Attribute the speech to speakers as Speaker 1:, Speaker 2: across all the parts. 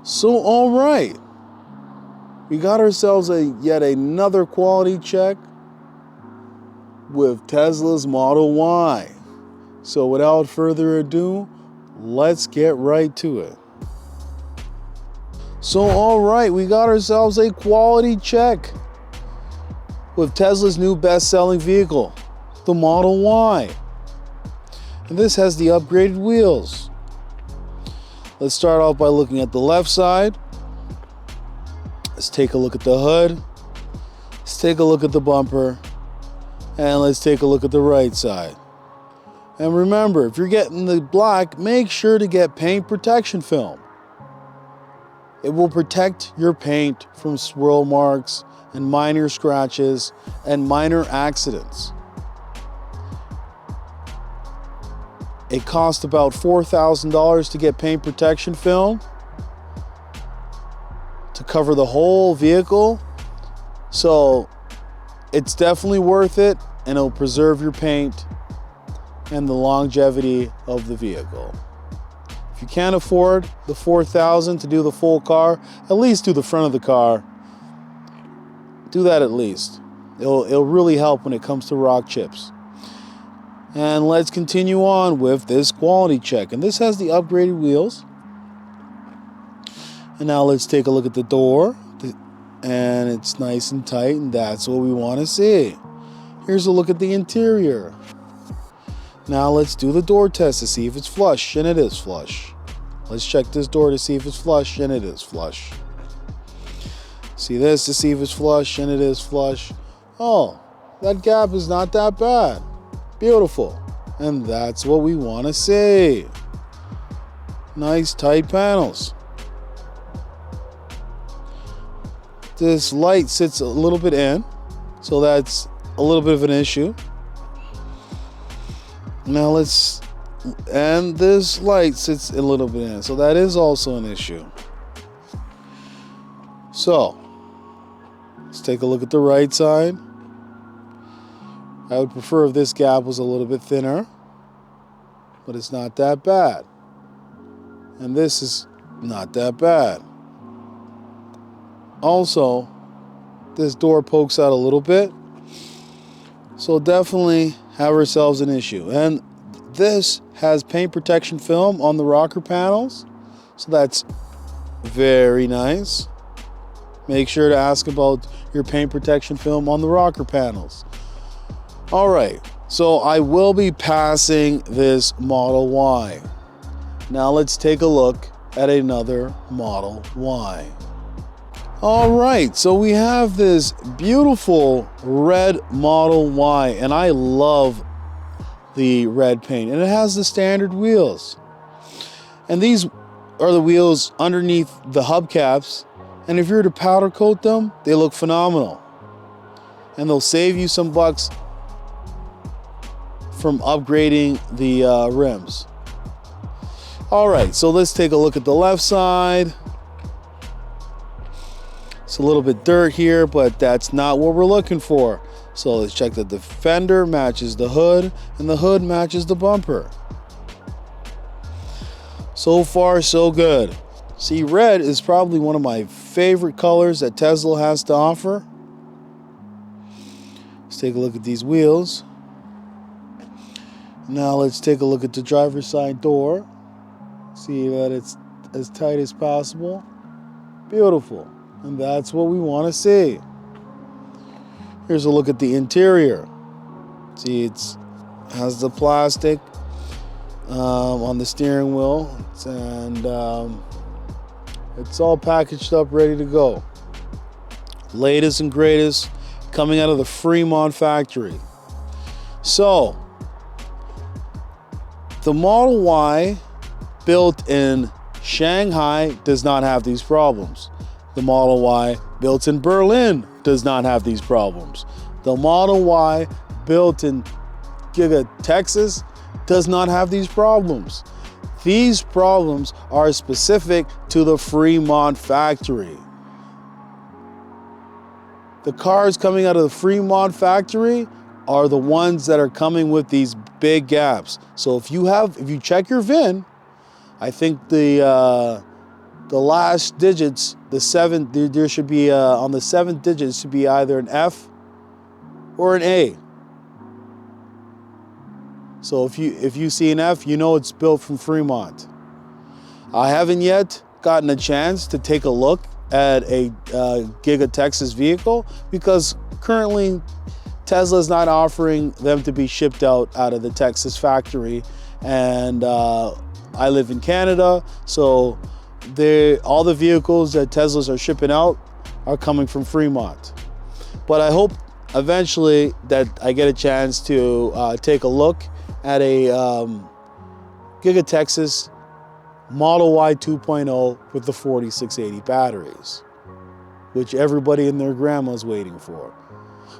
Speaker 1: So, all right, we got ourselves yet another quality check with Tesla's Model Y. So without further ado, let's get right to it. So, all right, we got ourselves a quality check with Tesla's new best-selling vehicle, the Model Y. And this has the upgraded wheels. Let's start off by looking at the left side. Let's take a look at the hood. Let's take a look at the bumper. And let's take a look at the right side. And remember, if you're getting the black, make sure to get paint protection film. It will protect your paint from swirl marks and minor scratches and minor accidents. It costs about $4,000 to get paint protection film to cover the whole vehicle. So it's definitely worth it, and it'll preserve your paint and the longevity of the vehicle. If you can't afford the $4,000 to do the full car, at least do the front of the car. Do that at least. It'll really help when it comes to rock chips. And let's continue on with this quality check. And this has the upgraded wheels. And now let's take a look at the door. And it's nice and tight, and that's what we want to see. Here's a look at the interior. Now let's do the door test to see if it's flush, and it is flush. Let's check this door to see if it's flush, and it is flush. See this to see if it's flush, and it is flush. Oh, that gap is not that bad. Beautiful. And that's what we want to see. Nice tight panels. This light sits a little bit in, so that's a little bit of an issue. Now and this light sits a little bit in, so that is also an issue. So, let's take a look at the right side. I would prefer if this gap was a little bit thinner, but it's not that bad. And this is not that bad. Also, this door pokes out a little bit, so definitely have ourselves an issue. And this has paint protection film on the rocker panels, so that's very nice. Make sure to ask about your paint protection film on the rocker panels. All right, so I will be passing this Model Y. Now let's take a look at another Model Y. All right, so we have this beautiful red Model Y, and I love the red paint, and it has the standard wheels. And these are the wheels underneath the hubcaps, and if you were to powder coat them, they look phenomenal. And they'll save you some bucks from upgrading the rims. All right, so let's take a look at the left side. It's a little bit dirt here, but that's not what we're looking for. So let's check that the fender matches the hood and the hood matches the bumper. So far, so good. See, red is probably one of my favorite colors that Tesla has to offer. Let's take a look at these wheels. Now let's take a look at the driver's side door. See that it's as tight as possible. Beautiful. And that's what we want to see. Here's a look at the interior. See, it has the plastic on the steering wheel, and it's all packaged up, ready to go. Latest and greatest, coming out of the Fremont factory. So, the Model Y built in Shanghai does not have these problems. The Model Y built in Berlin does not have these problems. The Model Y built in Texas does not have these problems. These problems are specific to the Fremont factory. The cars coming out of the Fremont factory are the ones that are coming with these big gaps. So if you check your VIN, I think the the last digits, the seventh, there should be on the seventh digit should be either an F or an A. So if you see an F, you know it's built from Fremont. I haven't yet gotten a chance to take a look at a Giga Texas vehicle because currently Tesla is not offering them to be shipped out of the Texas factory, and I live in Canada, so all the vehicles that Teslas are shipping out are coming from Fremont. But I hope eventually that I get a chance to take a look at a Giga Texas Model Y 2.0 with the 4680 batteries, which everybody and their grandma's waiting for.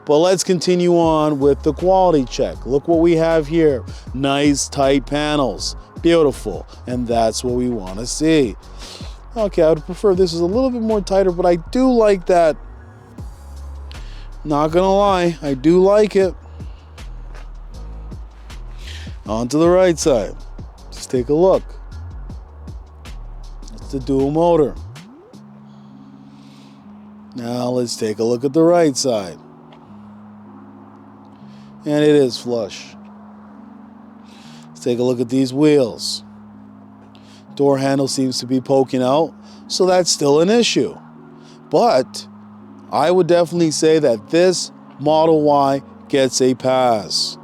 Speaker 1: But let's continue on with the quality check. Look what we have here. Nice tight panels, beautiful, and that's what we want to see. Okay, I would prefer this is a little bit more tighter, but I do like that. Not gonna lie, I do like it. On to the right side. Just take a look. It's the dual motor. Now let's take a look at the right side. And it is flush. Let's take a look at these wheels. Door handle seems to be poking out, so that's still an issue. But I would definitely say that this Model Y gets a pass.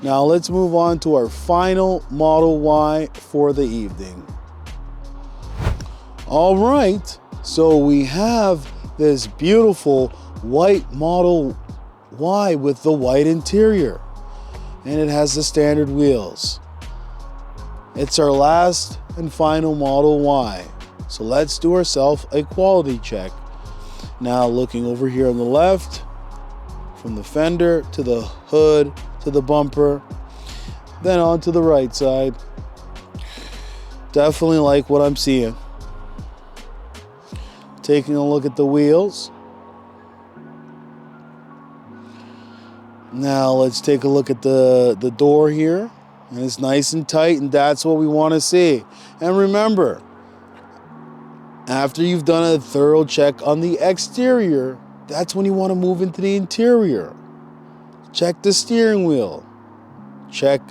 Speaker 1: Now let's move on to our final Model Y for the evening. All right, so we have this beautiful white Model Y with the white interior, and it has the standard wheels. It's our last and final Model Y, so let's do ourselves a quality check. Now looking over here on the left, from the fender to the hood to the bumper, then on to the right side. Definitely like what I'm seeing. Taking a look at the wheels. Now let's take a look at the door here. And it's nice and tight, and that's what we want to see. And remember, after you've done a thorough check on the exterior, that's when you want to move into the interior. Check the steering wheel. Check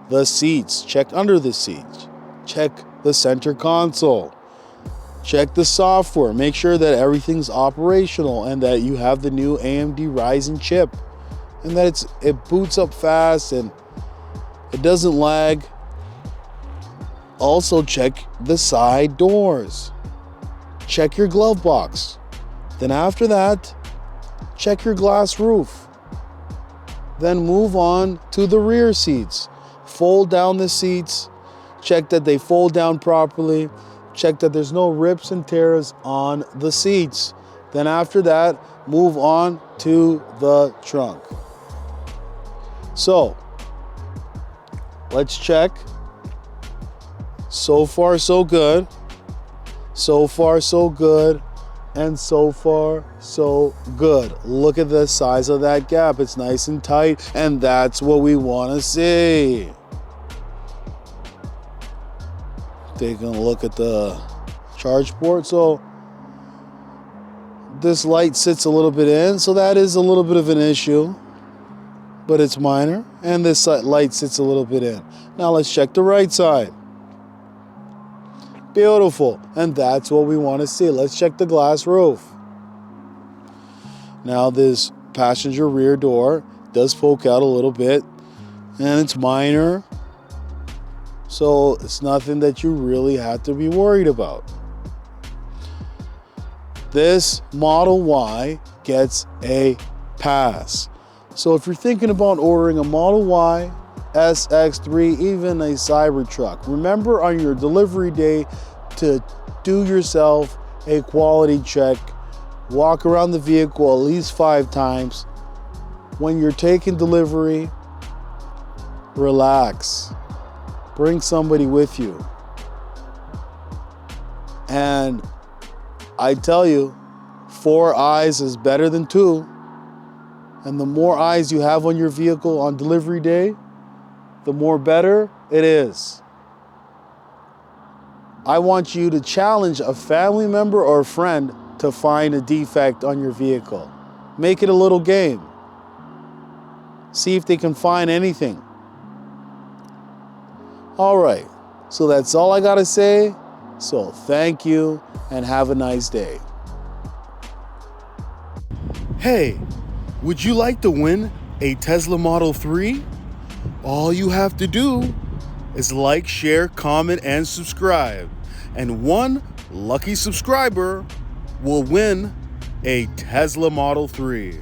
Speaker 1: the seats. Check under the seats. Check the center console. Check the software. Make sure that everything's operational and that you have the new AMD Ryzen chip and that it boots up fast and it doesn't lag. Also check the side doors. Check your glove box. Then after that, check your glass roof. Then move on to the rear seats. Fold down the seats. Check that they fold down properly. Check that there's no rips and tears on the seats. Then after that, move on to the trunk. So, let's check. So far, so good. So far, so good. And so far, so good. Look at the size of that gap. It's nice and tight, and that's what we want to see. Taking a look at the charge port. So this light sits a little bit in, so that is a little bit of an issue, but it's minor. And this light sits a little bit in. Now let's check the right side. Beautiful, and that's what we want to see. Let's check the glass roof. Now this passenger rear door does poke out a little bit, and it's minor, so it's nothing that you really have to be worried about. This Model Y gets a pass. So if you're thinking about ordering a Model Y, SX3, even a Cybertruck, remember on your delivery day to do yourself a quality check. Walk around the vehicle at least 5 times. When you're taking delivery, relax. Bring somebody with you. And I tell you, 4 eyes is better than 2. And the more eyes you have on your vehicle on delivery day, the more better it is. I want you to challenge a family member or a friend to find a defect on your vehicle. Make it a little game. See if they can find anything. All right, so that's all I gotta say. So thank you and have a nice day. Hey, would you like to win a Tesla Model 3? All you have to do is like, share, comment, and subscribe. And one lucky subscriber will win a Tesla Model 3.